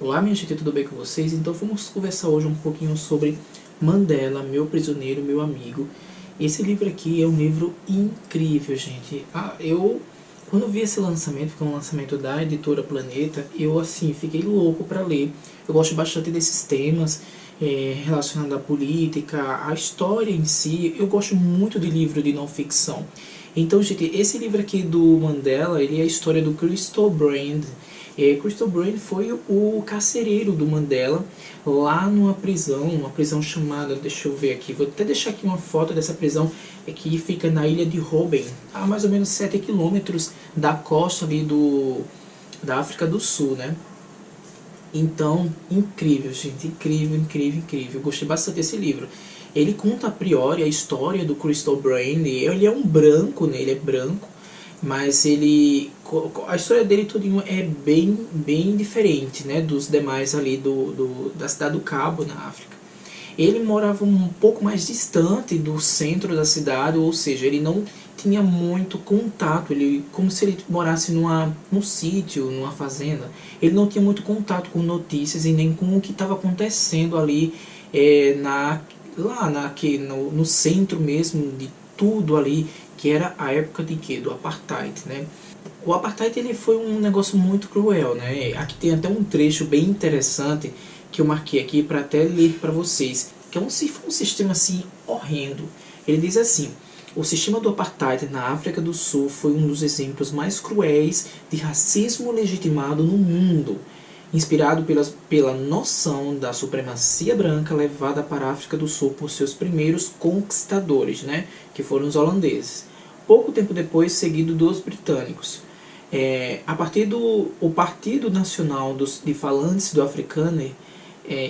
Olá minha gente, tudo bem com vocês? Então vamos conversar hoje um pouquinho sobre Mandela, meu prisioneiro, meu amigo. Esse livro aqui é um livro incrível, gente. Quando vi esse lançamento, que é um lançamento da editora Planeta, eu assim, fiquei louco para ler. Eu gosto bastante desses temas relacionados à política, à história em si. Eu gosto muito de livro de não ficção. Então, gente, esse livro aqui do Mandela, ele é a história do Crystal Brand. Crystal Brand foi o carcereiro do Mandela lá numa prisão, uma prisão chamada, deixa eu ver aqui, vou até deixar aqui uma foto dessa prisão, que fica na ilha de Robben, a mais ou menos 7 quilômetros da costa ali da África do Sul, né? Então, incrível, gente, incrível, incrível, incrível. Eu gostei bastante desse livro. Ele conta a priori a história do Crystal Brand. Ele é um branco, né? Ele é branco, mas a história dele tudinho é bem diferente, né, dos demais ali da cidade do Cabo, na África. Ele morava um pouco mais distante do centro da cidade, ou seja, ele não tinha muito contato, ele como se ele morasse num sítio, numa fazenda. Ele não tinha muito contato com notícias e nem com o que estava acontecendo ali no centro mesmo de tudo ali, que era a época de quê? Do Apartheid, né? O Apartheid ele foi um negócio muito cruel, né? Aqui tem até um trecho bem interessante que eu marquei aqui para até ler para vocês, que é um sistema assim horrendo. Ele diz assim: o sistema do Apartheid na África do Sul foi um dos exemplos mais cruéis de racismo legitimado no mundo, inspirado pela noção da supremacia branca levada para a África do Sul por seus primeiros conquistadores, né, que foram os holandeses. Pouco tempo depois, seguido dos britânicos. O Partido Nacional de Falantes do Afrikaner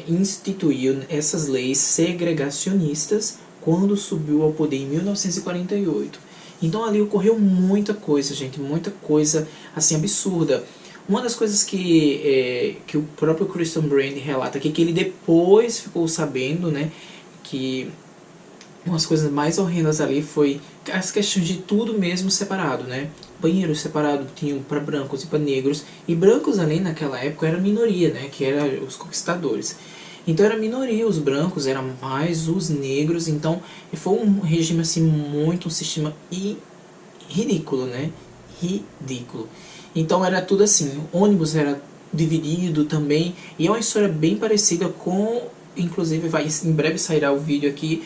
instituiu essas leis segregacionistas quando subiu ao poder em 1948. Então ali ocorreu muita coisa, gente, muita coisa assim absurda. Uma das coisas que o próprio Christian Brand relata aqui, que ele depois ficou sabendo, né, que umas coisas mais horrendas ali foi as questões de tudo mesmo separado, né? Banheiros separados tinham para brancos e para negros, e brancos ali naquela época era minoria, né? Que eram os conquistadores. Então era minoria os brancos, eram mais os negros, então foi um regime assim muito, um sistema ridículo, né? Ridículo. Então era tudo assim, o ônibus era dividido também, e é uma história bem parecida com, inclusive em breve sairá o vídeo aqui,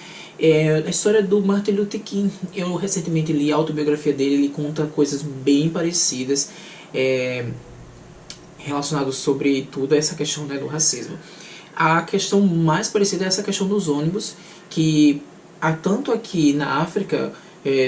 a história do Martin Luther King. Eu recentemente li a autobiografia dele, ele conta coisas bem parecidas relacionadas sobre tudo essa questão, né, do racismo. A questão mais parecida é essa questão dos ônibus, que há tanto aqui na África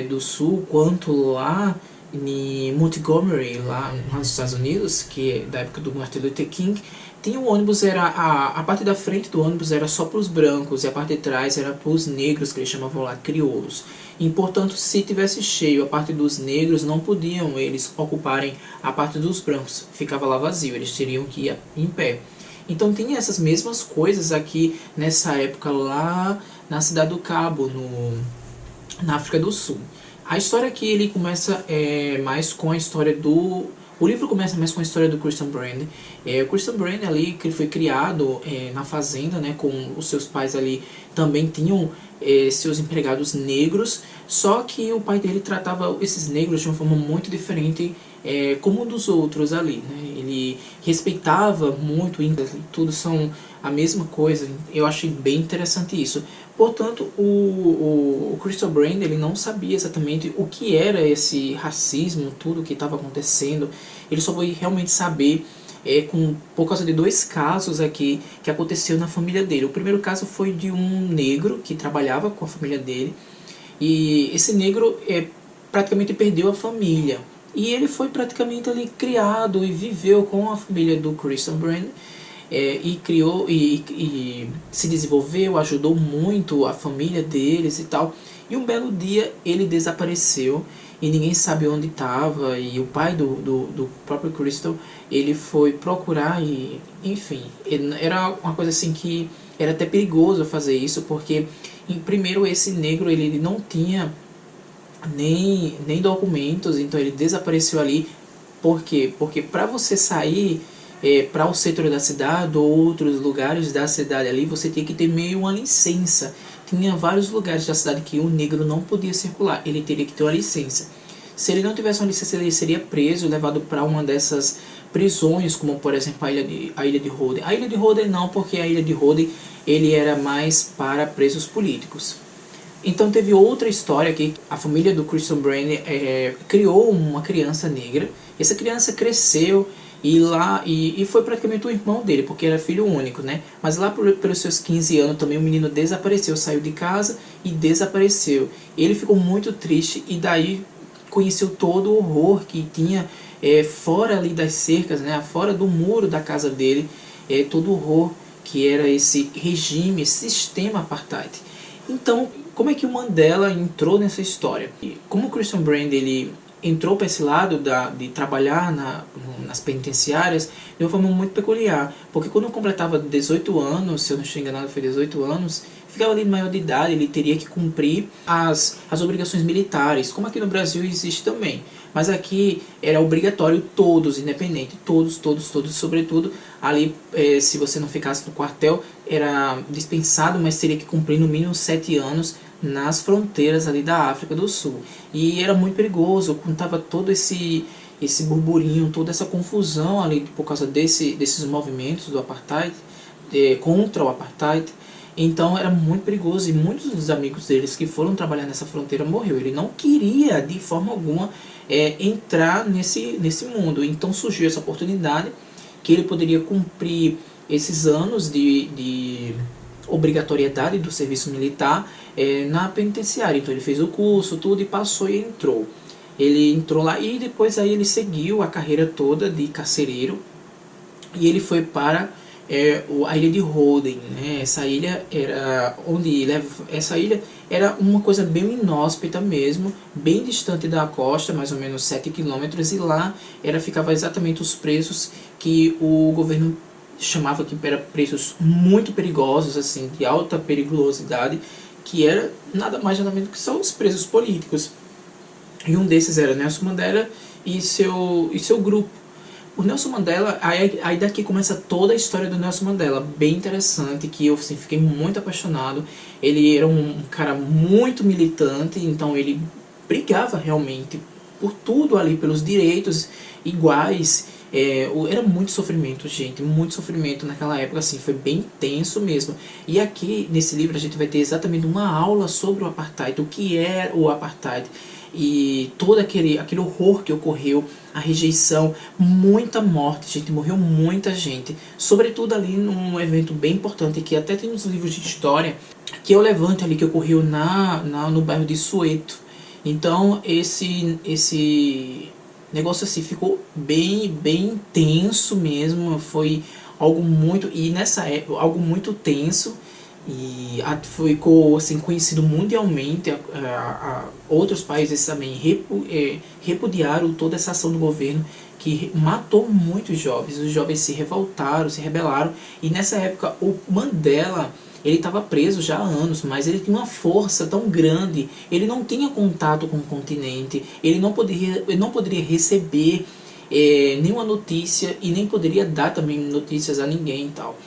do Sul quanto lá em Montgomery, lá nos Estados Unidos, que é da época do Martin Luther King, tinha o ônibus, a parte da frente do ônibus era só para os brancos e a parte de trás era para os negros, que eles chamavam lá crioulos. E, portanto, se tivesse cheio a parte dos negros, não podiam eles ocuparem a parte dos brancos, ficava lá vazio, eles teriam que ir em pé. Então tem essas mesmas coisas aqui nessa época lá na cidade do Cabo, na África do Sul. A história aqui ele começa mais com a história do... O livro começa mais com a história do Christian Brand. O Christian Brand ali, que ele foi criado na fazenda, né, com os seus pais ali, também tinham seus empregados negros, só que o pai dele tratava esses negros de uma forma muito diferente como um dos outros ali, né? Ele respeitava muito, tudo são a mesma coisa. Eu achei bem interessante isso. Portanto, o Crystal Brand ele não sabia exatamente o que era esse racismo, tudo o que estava acontecendo. Ele só foi realmente saber por causa de 2 casos aqui que aconteceu na família dele. O primeiro caso foi de um negro que trabalhava com a família dele, e esse negro praticamente perdeu a família. E ele foi praticamente ali criado e viveu com a família do Christian Brand, e criou e se desenvolveu, ajudou muito a família deles e tal. E um belo dia ele desapareceu e ninguém sabe onde estava, e o pai do próprio Crystal, ele foi procurar e, enfim, era uma coisa assim que era até perigoso fazer isso, porque primeiro esse negro ele não tinha nem documentos, então ele desapareceu ali. Por quê? Porque para você sair para o centro da cidade ou outros lugares da cidade ali, você tinha que ter meio uma licença. Tinha vários lugares da cidade que o negro não podia circular, ele teria que ter uma licença. Se ele não tivesse uma licença, ele seria preso, levado para uma dessas prisões, como por exemplo a ilha de Holden. A ilha de Holden não, porque a ilha de Holden ele era mais para presos políticos. Então teve outra história que a família do Christian Brand criou uma criança negra. Essa criança cresceu e foi praticamente o irmão dele, porque era filho único, né? Mas lá pelos seus 15 anos também o menino desapareceu, saiu de casa e desapareceu. Ele ficou muito triste e daí conheceu todo o horror que tinha fora ali das cercas, né? Fora do muro da casa dele, todo o horror que era esse regime, esse sistema apartheid. Então, como é que o Mandela entrou nessa história? Como o Christian Brand ele entrou para esse lado de trabalhar nas penitenciárias de uma forma muito peculiar, porque quando completava 18 anos, se eu não estou enganado foi 18 anos, ficava ali maior de idade, ele teria que cumprir as obrigações militares, como aqui no Brasil existe também. Mas aqui era obrigatório todos, independente, todos, sobretudo ali se você não ficasse no quartel, era dispensado, mas teria que cumprir no mínimo 7 anos nas fronteiras ali da África do Sul. E era muito perigoso, contava todo esse burburinho, toda essa confusão ali por causa desses movimentos do apartheid, contra o apartheid. Então era muito perigoso e muitos dos amigos deles que foram trabalhar nessa fronteira morreu. Ele não queria de forma alguma entrar nesse mundo. Então surgiu essa oportunidade que ele poderia cumprir esses anos de obrigatoriedade do serviço militar na penitenciária. Então ele fez o curso, tudo, e passou e entrou. Ele entrou lá e depois aí ele seguiu a carreira toda de carcereiro e ele foi para a ilha de Holden, né? Essa ilha era uma coisa bem inóspita mesmo, bem distante da costa, mais ou menos 7 quilômetros, e lá ficava exatamente os presos que o governo chamava que eram presos muito perigosos, assim, de alta periculosidade, que era nada mais nada menos que são os presos políticos. E um desses era Nelson Mandela e seu grupo. O Nelson Mandela, aí daqui começa toda a história do Nelson Mandela, bem interessante, que eu assim, fiquei muito apaixonado. Ele era um cara muito militante, então ele brigava realmente por tudo ali, pelos direitos iguais. Era muito sofrimento, gente, muito sofrimento naquela época, assim, foi bem tenso mesmo. E aqui, nesse livro, a gente vai ter exatamente uma aula sobre o apartheid, o que é o apartheid, e todo aquele horror que ocorreu, a rejeição, muita morte, gente, morreu muita gente, sobretudo ali num evento bem importante, que até tem nos livros de história, que é o levante ali que ocorreu no bairro de Soweto. Então, esse negócio assim ficou bem tenso mesmo, foi algo muito, e nessa época, algo muito tenso, e ficou assim, conhecido mundialmente. Outros países também repudiaram toda essa ação do governo, que matou muitos jovens. Os jovens se revoltaram, se rebelaram, e nessa época o Mandela, ele estava preso já há anos, mas ele tinha uma força tão grande, ele não tinha contato com o continente, ele não poderia receber nenhuma notícia e nem poderia dar também notícias a ninguém e tal.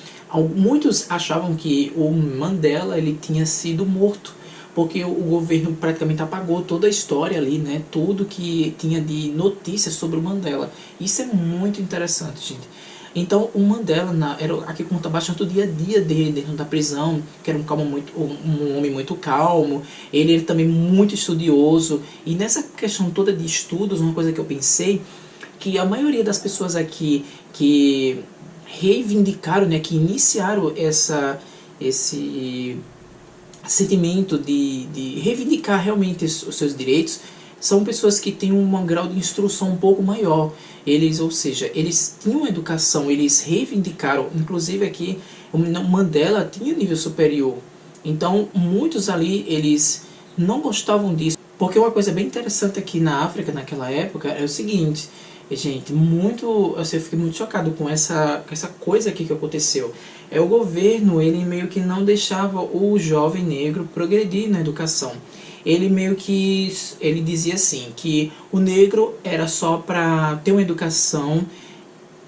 Muitos achavam que o Mandela ele tinha sido morto, porque o governo praticamente apagou toda a história ali, né? Tudo que tinha de notícias sobre o Mandela. Isso é muito interessante, gente. Então o Mandela aqui conta bastante o dia a dia dele dentro da prisão, que era um homem muito calmo. Ele era também muito estudioso, e nessa questão toda de estudos, uma coisa que eu pensei, que a maioria das pessoas aqui que reivindicaram, né, que iniciaram esse sentimento de reivindicar realmente os seus direitos, são pessoas que têm um grau de instrução um pouco maior. Ou seja, eles tinham educação, eles reivindicaram, inclusive aqui o Mandela tinha nível superior. Então muitos ali, eles não gostavam disso, porque uma coisa bem interessante aqui na África naquela época é o seguinte, gente, eu fiquei muito chocado com essa coisa aqui que aconteceu. O governo, ele meio que não deixava o jovem negro progredir na educação. Ele dizia assim, que o negro era só para ter uma educação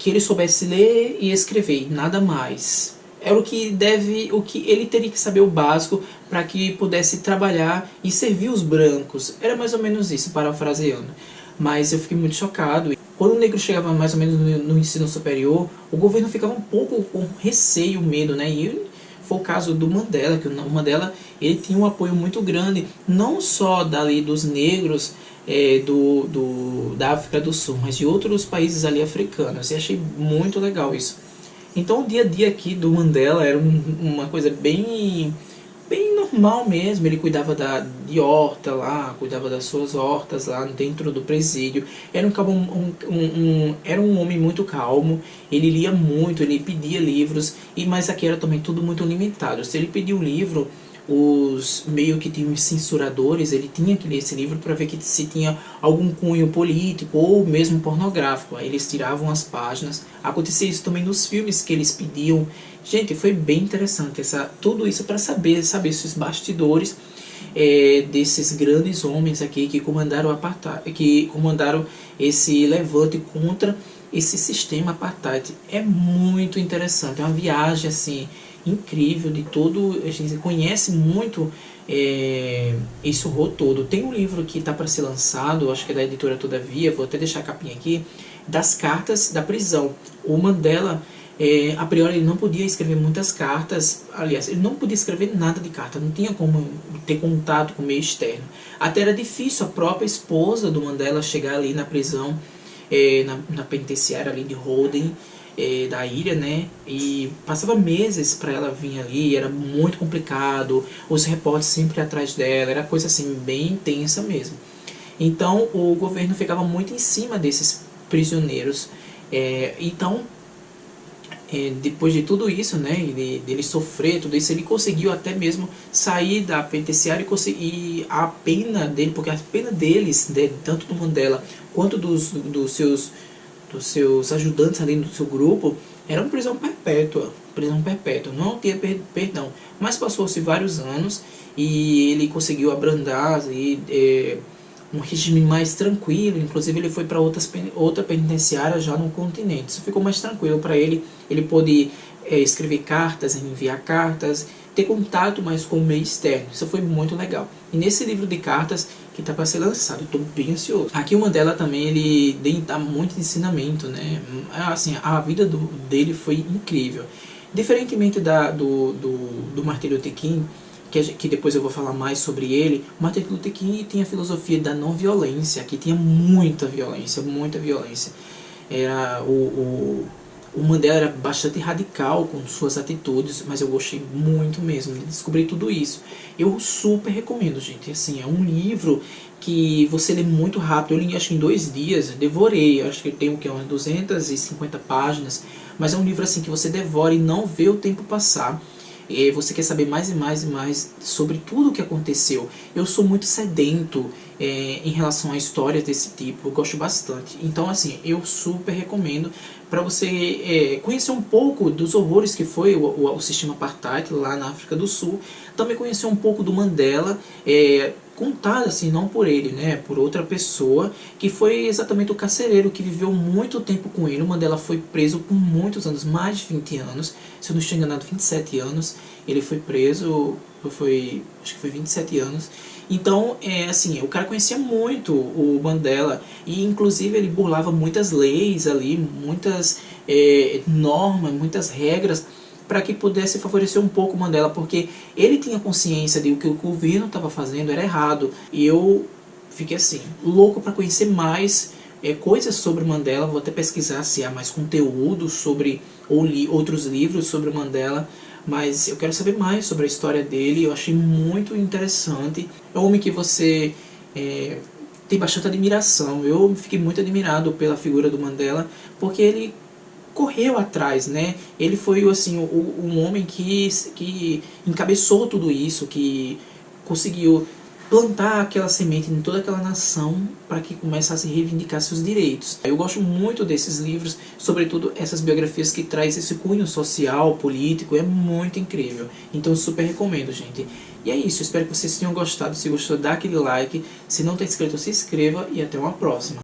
que ele soubesse ler e escrever, nada mais. Era o que ele teria que saber o básico para que pudesse trabalhar e servir os brancos. Era mais ou menos isso, parafraseando. Mas eu fiquei muito chocado. Quando o negro chegava mais ou menos no ensino superior, o governo ficava um pouco com receio, medo, né? E foi o caso do Mandela, que o Mandela ele tinha um apoio muito grande, não só dali dos negros da África do Sul, mas de outros países ali africanos. E achei muito legal isso. Então o dia a dia aqui do Mandela era uma coisa bem normal mesmo. Ele cuidava de horta lá, cuidava das suas hortas lá dentro do presídio. Era um homem muito calmo, ele lia muito, ele pedia livros, mas aqui era também tudo muito limitado. Se ele pedia um livro, os meio que tinham censuradores, ele tinha que ler esse livro para ver se tinha algum cunho político ou mesmo pornográfico. Aí eles tiravam as páginas. Acontecia isso também nos filmes que eles pediam. Gente, foi bem interessante tudo isso para saber esses bastidores desses grandes homens aqui que comandaram esse levante contra esse sistema apartheid. É muito interessante, é uma viagem assim incrível de todo. A gente conhece muito esse horror todo. Tem um livro que está para ser lançado, acho que é da editora Todavia, vou até deixar a capinha aqui, das cartas da prisão. O Mandela, a priori, ele não podia escrever muitas cartas. Aliás, ele não podia escrever nada de carta, não tinha como ter contato com o meio externo. Até era difícil a própria esposa do Mandela chegar ali na prisão, na penitenciária ali de Holden, da ilha, né? E passava meses para ela vir ali, era muito complicado, os repórteres sempre atrás dela, era coisa assim bem intensa mesmo. Então o governo ficava muito em cima desses prisioneiros. Depois de tudo isso, né, dele sofrer tudo isso, ele conseguiu até mesmo sair da penitenciária e a pena dele, porque a pena deles, tanto do Mandela quanto dos seus ajudantes ali do seu grupo, era uma prisão perpétua, não tinha perdão. Mas passou-se vários anos e ele conseguiu abrandar um regime mais tranquilo. Inclusive ele foi para outra penitenciária já no continente. Isso ficou mais tranquilo para ele. Ele pôde escrever cartas, enviar cartas, ter contato mais com o meio externo. Isso foi muito legal. E nesse livro de cartas que está para ser lançado, estou bem ansioso. Aqui o Mandela também, ele dá muito ensinamento, né? Assim, a vida dele foi incrível. Diferentemente do Martin Luther King, que depois eu vou falar mais sobre ele, Martin Luther King tinha a filosofia da não violência. Aqui tinha muita violência, muita violência. O Mandela era bastante radical com suas atitudes, mas eu gostei muito mesmo de descobrir tudo isso. Eu super recomendo, gente. Assim, é um livro que você lê muito rápido. Eu li acho que em 2 dias, devorei. Acho que tem umas 250 páginas, mas é um livro assim que você devora e não vê o tempo passar. Você quer saber mais e mais e mais sobre tudo o que aconteceu. Eu sou muito sedento em relação a histórias desse tipo, eu gosto bastante. Então assim, eu super recomendo para você conhecer um pouco dos horrores que foi o sistema apartheid lá na África do Sul. Também conhecer um pouco do Mandela, contado assim, não por ele, né, por outra pessoa, que foi exatamente o carcereiro que viveu muito tempo com ele. O Mandela foi preso por muitos anos, mais de 20 anos, se eu não estou enganado, 27 anos, ele foi preso, acho que foi 27 anos. Então, assim, o cara conhecia muito o Mandela, e inclusive ele burlava muitas leis ali, muitas normas, muitas regras, para que pudesse favorecer um pouco o Mandela, porque ele tinha consciência de que o governo estava fazendo era errado. E eu fiquei assim, louco para conhecer mais coisas sobre o Mandela. Vou até pesquisar se há mais conteúdo sobre, ou outros livros sobre o Mandela, mas eu quero saber mais sobre a história dele. Eu achei muito interessante. É um homem que você tem bastante admiração. Eu fiquei muito admirado pela figura do Mandela, porque ele correu atrás, né? Ele foi assim um homem que encabeçou tudo isso, que conseguiu plantar aquela semente em toda aquela nação para que começasse a reivindicar seus direitos. Eu gosto muito desses livros, sobretudo essas biografias que traz esse cunho social, político, é muito incrível. Então eu super recomendo, gente. E é isso, espero que vocês tenham gostado. Se gostou, dá aquele like. Se não está inscrito, se inscreva e até uma próxima.